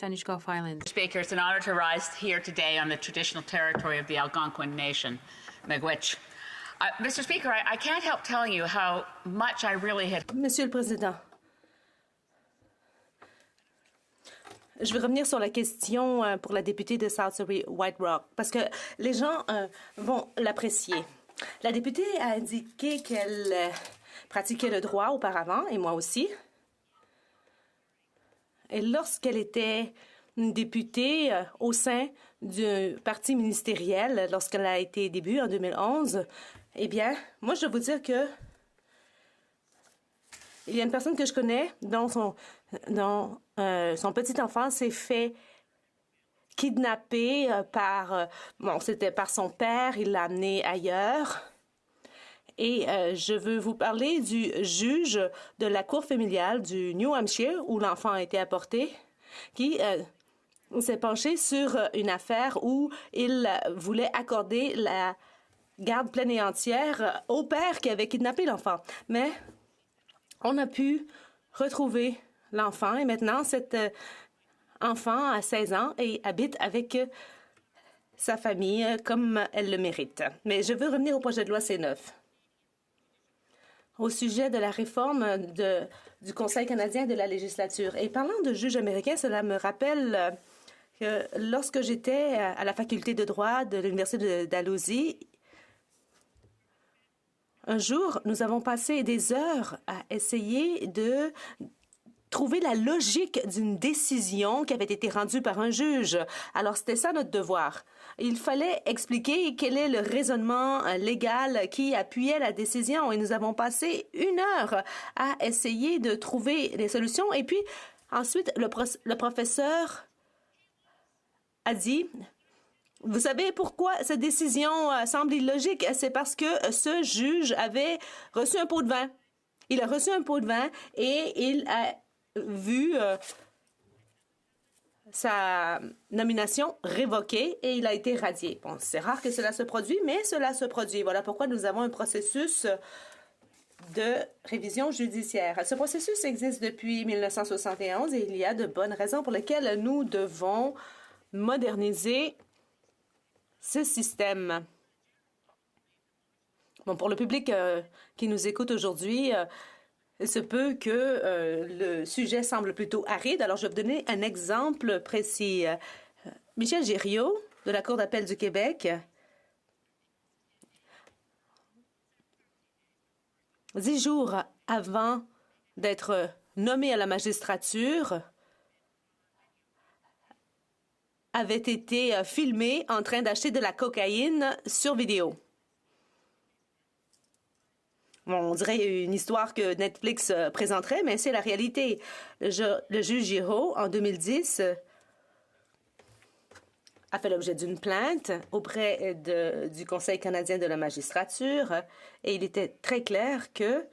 Tanishkoff Island. Speaker, it's an honor to rise here today on the traditional territory of the Algonquin Nation, Miigwech. Mr. Speaker, I can't help telling you how much I really had... Monsieur le Président, je vais revenir sur la question pour la députée de South Surrey White Rock, parce que les gens vont l'apprécier. La députée a indiqué qu'elle pratiquait le droit auparavant, et moi aussi. Et lorsqu'elle était une députée au sein du parti ministériel, lorsqu'elle a été début en 2011, eh bien, moi, je dois vous dire que il y a une personne que je connais dont son petit enfant s'est fait kidnapper c'était par son père, il l'a amené ailleurs. Et je veux vous parler du juge de la cour familiale du New Hampshire, où l'enfant a été apporté, qui s'est penché sur une affaire où il voulait accorder la garde pleine et entière au père qui avait kidnappé l'enfant. Mais on a pu retrouver l'enfant et maintenant cet enfant a 16 ans et habite avec sa famille comme elle le mérite. Mais je veux revenir au projet de loi C9. Au sujet de la réforme du Conseil canadien de la législature. Et parlant de juges américains, cela me rappelle que lorsque j'étais à la faculté de droit de l'Université de Dalhousie, un jour, nous avons passé des heures à essayer de trouver la logique d'une décision qui avait été rendue par un juge. Alors, c'était ça notre devoir. Il fallait expliquer quel est le raisonnement légal qui appuyait la décision et nous avons passé 1 heure à essayer de trouver des solutions. Et puis, ensuite, le professeur a dit... Vous savez pourquoi cette décision semble illogique? C'est parce que ce juge avait reçu un pot de vin. Il a reçu un pot de vin et il a vu sa nomination révoquée et il a été radié. Bon, c'est rare que cela se produise, mais cela se produit. Voilà pourquoi nous avons un processus de révision judiciaire. Ce processus existe depuis 1971 et il y a de bonnes raisons pour lesquelles nous devons moderniser ce système. Bon, pour le public qui nous écoute aujourd'hui, il se peut que le sujet semble plutôt aride. Alors, je vais vous donner un exemple précis. Michel Gériot, de la Cour d'appel du Québec, 10 jours avant d'être nommé à la magistrature, avait été filmé en train d'acheter de la cocaïne sur vidéo. Bon, on dirait une histoire que Netflix présenterait, mais c'est la réalité. Le juge Giraud, en 2010, a fait l'objet d'une plainte auprès du Conseil canadien de la magistrature et il était très clair que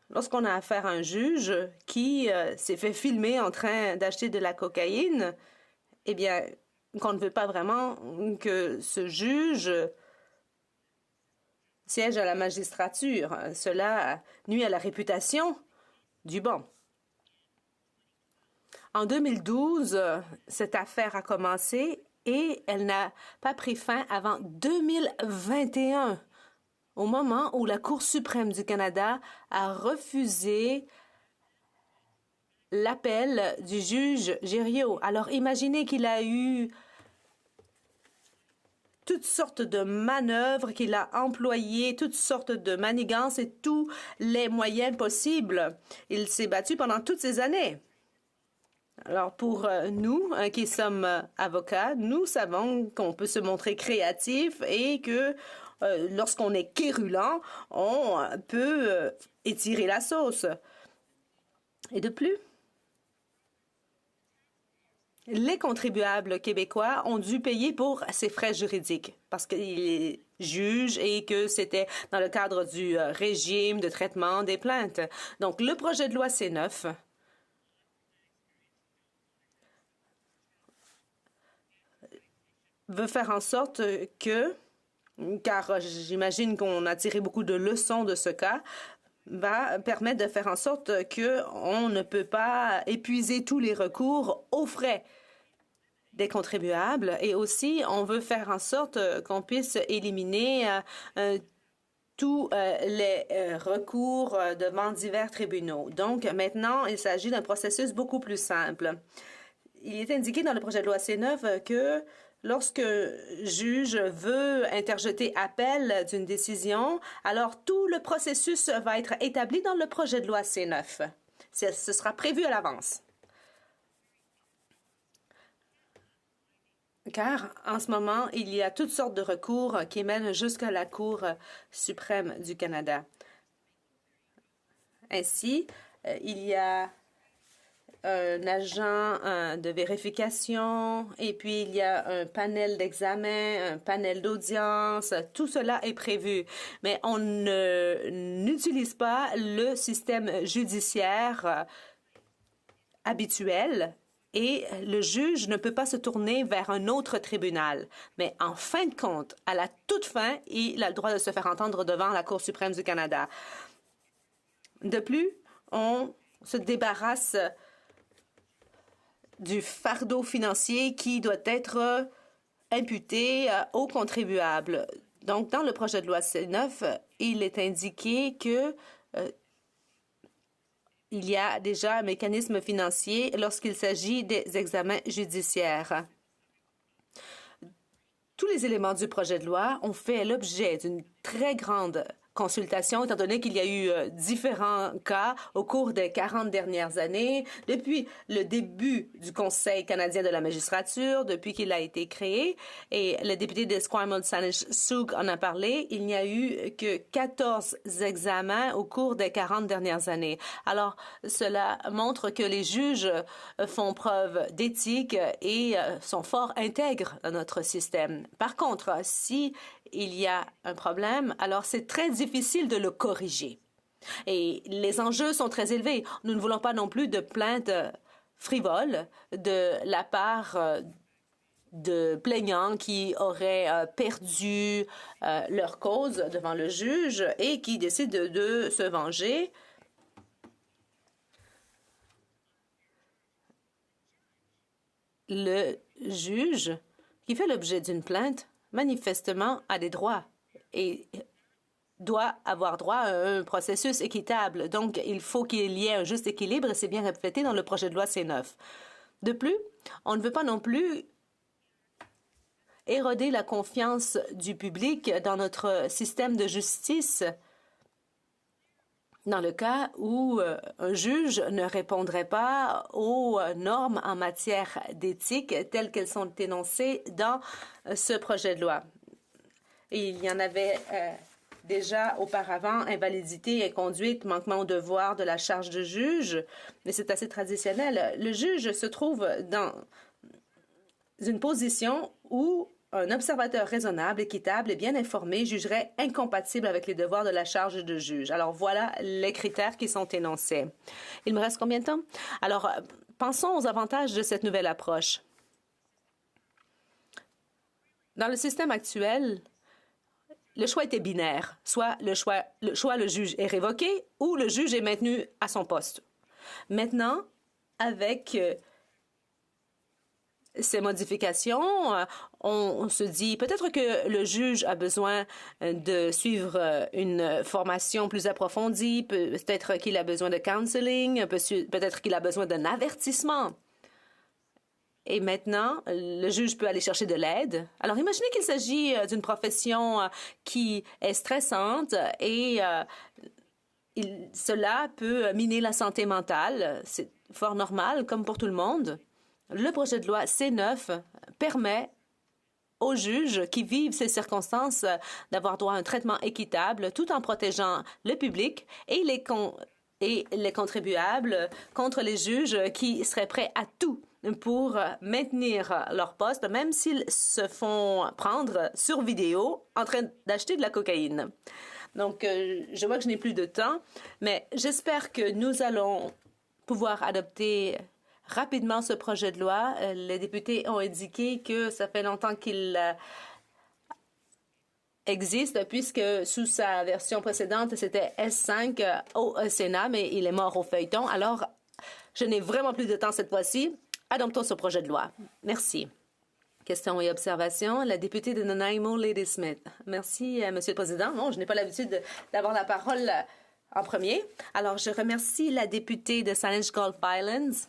lorsqu'on a affaire à un juge qui s'est fait filmer en train d'acheter de la cocaïne, eh bien, qu'on ne veut pas vraiment que ce juge siège à la magistrature. Cela nuit à la réputation du banc. En 2012, cette affaire a commencé et elle n'a pas pris fin avant 2021, au moment où la Cour suprême du Canada a refusé l'appel du juge Gériot. Alors, imaginez qu'il a eu toutes sortes de manœuvres, qu'il a employées, toutes sortes de manigances et tous les moyens possibles. Il s'est battu pendant toutes ces années. Alors, pour nous qui sommes avocats, nous savons qu'on peut se montrer créatif et que lorsqu'on est quérulent, on peut étirer la sauce. Et de plus, les contribuables québécois ont dû payer pour ces frais juridiques parce qu'il est juge et que c'était dans le cadre du régime de traitement des plaintes. Donc, le projet de loi C9 veut faire en sorte que, car j'imagine qu'on a tiré beaucoup de leçons de ce cas, va permettre de faire en sorte qu'on ne peut pas épuiser tous les recours aux frais des contribuables et aussi on veut faire en sorte qu'on puisse éliminer tous les recours devant divers tribunaux. Donc maintenant, il s'agit d'un processus beaucoup plus simple. Il est indiqué dans le projet de loi C9 que lorsque juge veut interjeter appel d'une décision, alors tout le processus va être établi dans le projet de loi C9. Ce sera prévu à l'avance. Car en ce moment, il y a toutes sortes de recours qui mènent jusqu'à la Cour suprême du Canada. Ainsi, il y a un agent de vérification et puis il y a un panel d'examen, un panel d'audience. Tout cela est prévu. Mais on n'utilise pas le système judiciaire habituel et le juge ne peut pas se tourner vers un autre tribunal. Mais en fin de compte, à la toute fin, il a le droit de se faire entendre devant la Cour suprême du Canada. De plus, on se débarrasse du fardeau financier qui doit être imputé aux contribuables. Donc, dans le projet de loi C9, il est indiqué que il y a déjà un mécanisme financier lorsqu'il s'agit des examens judiciaires. Tous les éléments du projet de loi ont fait l'objet d'une très grande consultation, étant donné qu'il y a eu différents cas au cours des 40 dernières années, depuis le début du Conseil canadien de la magistrature, depuis qu'il a été créé, et le député de Esquimalt-Saanich-Sooke en a parlé, il n'y a eu que 14 examens au cours des 40 dernières années. Alors, cela montre que les juges font preuve d'éthique et sont fort intègres dans notre système. Par contre, si il y a un problème, alors c'est très difficile de le corriger. Et les enjeux sont très élevés. Nous ne voulons pas non plus de plaintes frivoles de la part de plaignants qui auraient perdu leur cause devant le juge et qui décident de se venger. Le juge qui fait l'objet d'une plainte manifestement a des droits et doit avoir droit à un processus équitable. Donc, il faut qu'il y ait un juste équilibre et c'est bien reflété dans le projet de loi C9. De plus, on ne veut pas non plus éroder la confiance du public dans notre système de justice dans le cas où un juge ne répondrait pas aux normes en matière d'éthique telles qu'elles sont énoncées dans ce projet de loi. Et il y en avait déjà auparavant invalidité et conduite, manquement au devoir de la charge de juge, mais c'est assez traditionnel. Le juge se trouve dans une position où un observateur raisonnable, équitable et bien informé jugerait incompatible avec les devoirs de la charge de juge. Alors voilà les critères qui sont énoncés. Il me reste combien de temps? Alors, pensons aux avantages de cette nouvelle approche. Dans le système actuel, le choix était binaire. Soit le juge est révoqué ou le juge est maintenu à son poste. Maintenant, avec ces modifications, on se dit peut-être que le juge a besoin de suivre une formation plus approfondie, peut-être qu'il a besoin de counseling, peut-être qu'il a besoin d'un avertissement. Et maintenant, le juge peut aller chercher de l'aide. Alors, imaginez qu'il s'agit d'une profession qui est stressante et cela peut miner la santé mentale. C'est fort normal, comme pour tout le monde. Le projet de loi C9 permet aux juges qui vivent ces circonstances d'avoir droit à un traitement équitable tout en protégeant le public et les contribuables contre les juges qui seraient prêts à tout pour maintenir leur poste, même s'ils se font prendre sur vidéo en train d'acheter de la cocaïne. Donc, je vois que je n'ai plus de temps, mais j'espère que nous allons pouvoir adopter rapidement ce projet de loi. Les députés ont indiqué que ça fait longtemps qu'il existe, puisque sous sa version précédente, c'était S5 au Sénat, mais il est mort au feuilleton. Alors, je n'ai vraiment plus de temps cette fois-ci. Adoptons ce projet de loi. Merci. Questions et observations. La députée de Nanaimo, Lady Smith. Merci, Monsieur le Président. Non, je n'ai pas l'habitude d'avoir la parole en premier. Alors, je remercie la députée de Saanich Gulf Islands.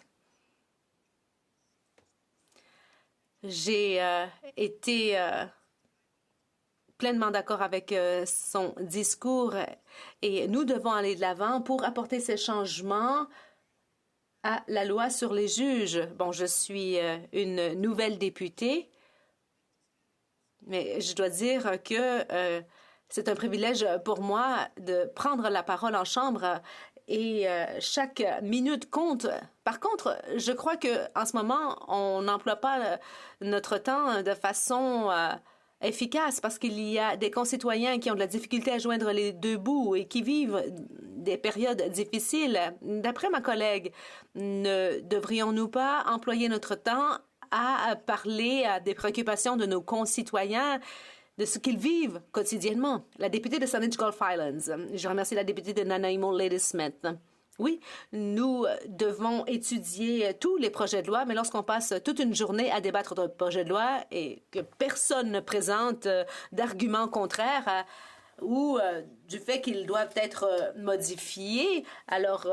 J'ai été pleinement d'accord avec son discours et nous devons aller de l'avant pour apporter ces changements à la loi sur les juges. Bon, je suis une nouvelle députée, mais je dois dire que c'est un privilège pour moi de prendre la parole en chambre et chaque minute compte. Par contre, je crois qu'en ce moment, on n'emploie pas notre temps de façon efficace parce qu'il y a des concitoyens qui ont de la difficulté à joindre les deux bouts et qui vivent des périodes difficiles. D'après ma collègue, ne devrions-nous pas employer notre temps à parler des préoccupations de nos concitoyens, de ce qu'ils vivent quotidiennement? La députée de Saanich Gulf Islands. Je remercie la députée de Nanaimo, Lady Smith. Oui, nous devons étudier tous les projets de loi, mais lorsqu'on passe toute une journée à débattre d'un projet de loi et que personne ne présente d'arguments contraires ou du fait qu'ils doivent être modifiés, alors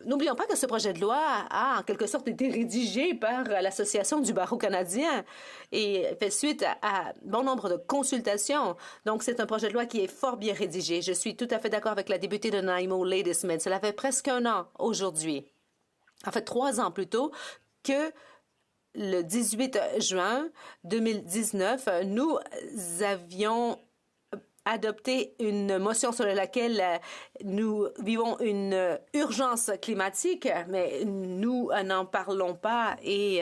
n'oublions pas que ce projet de loi a en quelque sorte été rédigé par l'Association du barreau canadien et fait suite à bon nombre de consultations. Donc, c'est un projet de loi qui est fort bien rédigé. Je suis tout à fait d'accord avec la députée de Nanaimo, Lady Smith. Cela fait presque un an aujourd'hui, en fait 3 ans plutôt, que le 18 juin 2019, nous avions adopté une motion sur laquelle nous vivons une urgence climatique, mais nous n'en parlons pas et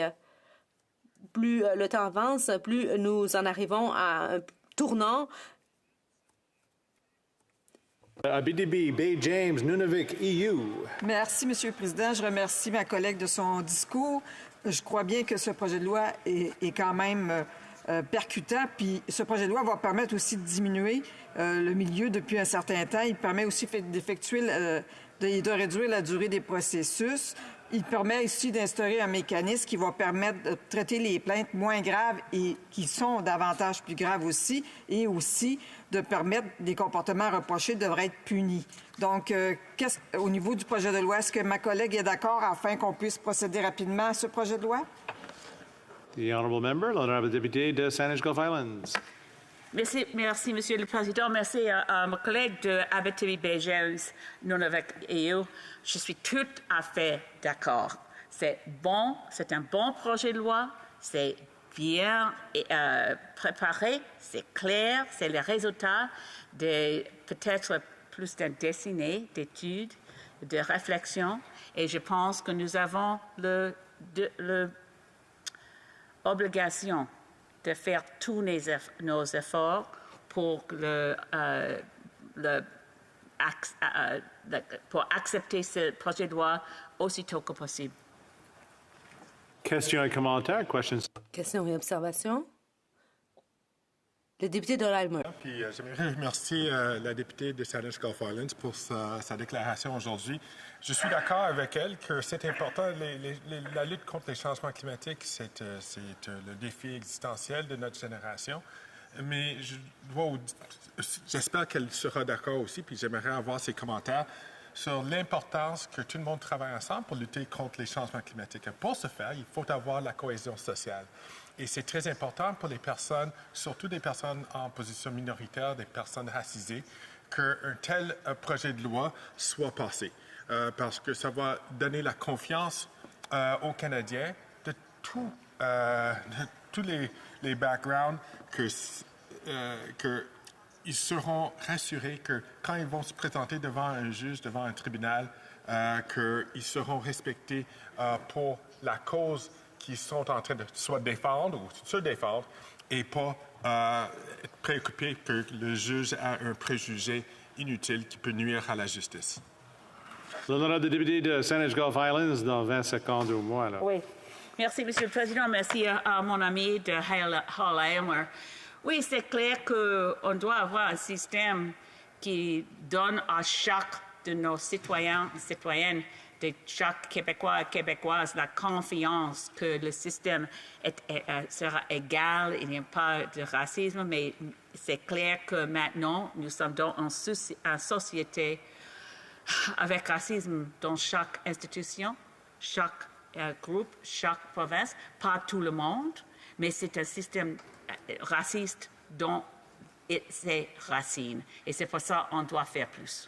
plus le temps avance, plus nous en arrivons à un tournant. Abitibi, Bay James, Nunavik, EU. Merci, Monsieur le Président. Je remercie ma collègue de son discours. Je crois bien que ce projet de loi est quand même percutant. Puis ce projet de loi va permettre aussi de diminuer le milieu depuis un certain temps. Il permet aussi d'effectuer, de réduire la durée des processus. Il permet aussi d'instaurer un mécanisme qui va permettre de traiter les plaintes moins graves et qui sont davantage plus graves aussi, et aussi de permettre des comportements reprochés devraient être punis. Donc, au niveau du projet de loi, est-ce que ma collègue est d'accord afin qu'on puisse procéder rapidement à ce projet de loi? The honourable member, l'honorable député de Saanich Gulf Islands. Merci, Monsieur le Président. Merci à ma collègue de Abitibi, Bay James, Nunavik, EU. Je suis tout à fait d'accord. C'est bon, c'est un bon projet de loi, c'est bien préparé, c'est clair, c'est le résultat de peut-être plus d'une décennie d'études, de réflexion, et je pense que nous avons l'obligation de faire tous nos efforts pour pour accepter ce projet de loi aussitôt que possible. Questions et commentaires? Questions? Questions et observations? Le député de Larimer. Puis j'aimerais remercier la députée de Saanich Gulf Islands pour sa déclaration aujourd'hui. Je suis d'accord avec elle que c'est important. La lutte contre les changements climatiques, c'est le défi existentiel de notre génération. Mais j'espère qu'elle sera d'accord aussi, puis j'aimerais avoir ses commentaires sur l'importance que tout le monde travaille ensemble pour lutter contre les changements climatiques. Pour ce faire, il faut avoir la cohésion sociale. Et c'est très important pour les personnes, surtout des personnes en position minoritaire, des personnes racisées, qu'un tel projet de loi soit passé. Parce que ça va donner la confiance aux Canadiens de tous les backgrounds qu'ils seront rassurés que quand ils vont se présenter devant un juge, devant un tribunal, qu'ils seront respectés pour la cause qu'ils sont en train de soit défendre ou se défendre et pas être préoccupés que le juge a un préjugé inutile qui peut nuire à la justice. L'honorable député de Saanich Gulf Islands, dans 20 secondes au moins. Là. Oui. Merci, Monsieur le Président. Merci à mon ami de Hall-Aylmer. Oui, c'est clair qu'on doit avoir un système qui donne à chaque de nos citoyens et citoyennes de chaque Québécois et Québécoise la confiance que le système sera égal, il n'y a pas de racisme, mais c'est clair que maintenant, nous sommes dans une société avec racisme dans chaque institution, chaque groupe, chaque province, pas tout le monde, mais c'est un système raciste dont ses racines. Et c'est pour ça qu'on doit faire plus.